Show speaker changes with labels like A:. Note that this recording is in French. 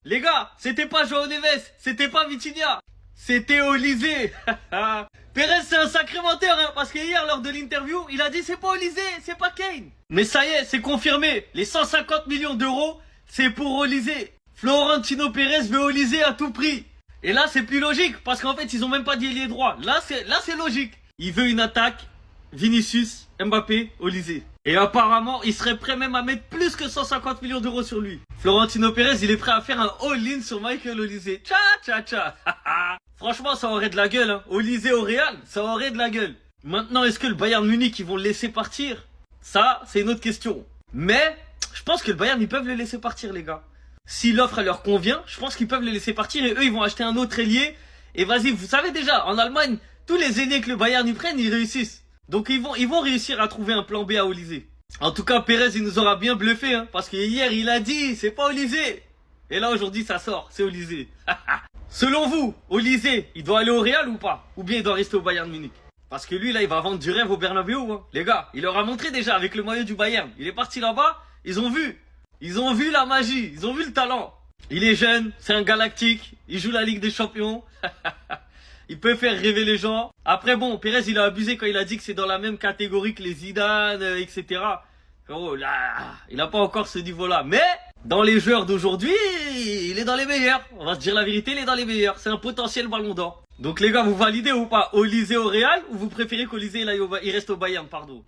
A: Les gars, c'était pas Joao Neves, c'était pas Vitinha, c'était Olysée. Pérez, c'est un sacré menteur, hein, parce que hier, lors de l'interview, il a dit c'est pas Olysée, c'est pas Kane. Mais ça y est, c'est confirmé. Les 150 millions d'euros, c'est pour Olysée. Florentino Pérez veut Olysée à tout prix. Et là, c'est plus logique, parce qu'en fait, ils ont même pas dit ailier droit. Là, c'est logique. Il veut une attaque, Vinicius, Mbappé, Olysée. Et apparemment, il serait prêt même à mettre plus que 150 millions d'euros sur lui. Florentino Pérez, il est prêt à faire un all-in sur Michael Olysée. Tcha, tcha, tcha. Franchement, ça aurait de la gueule, hein. Olysée au Real, ça aurait de la gueule. Maintenant, est-ce que le Bayern Munich, ils vont le laisser partir? Ça, c'est une autre question. Mais, je pense que le Bayern, ils peuvent le laisser partir, les gars. Si l'offre, elle leur convient, je pense qu'ils peuvent le laisser partir et eux, ils vont acheter un autre ailier. Et vas-y, vous savez déjà, en Allemagne, tous les ailiers que le Bayern y prenne, ils réussissent. Donc, ils vont réussir à trouver un plan B à Olysée. En tout cas, Pérez, il nous aura bien bluffé, hein, parce que hier, il a dit, c'est pas Olysée. Et là, aujourd'hui, ça sort, c'est Olysée. Selon vous, Olysée, il doit aller au Real ou pas? Ou bien il doit rester au Bayern Munich? Parce que lui, là, il va vendre du rêve au Bernabeu, hein. Les gars, il leur a montré déjà avec le maillot du Bayern. Il est parti là-bas, ils ont vu. Ils ont vu la magie, ils ont vu le talent. Il est jeune, c'est un galactique, il joue la Ligue des Champions. Il peut faire rêver les gens. Après bon, Pérez il a abusé quand il a dit que c'est dans la même catégorie que les Zidane, etc. Oh là, il n'a pas encore ce niveau-là. Mais dans les joueurs d'aujourd'hui, il est dans les meilleurs. On va se dire la vérité, il est dans les meilleurs. C'est un potentiel ballon d'or. Donc les gars, vous validez ou pas Olysée au Real ou vous préférez qu'Olysée il reste au Bayern, pardon?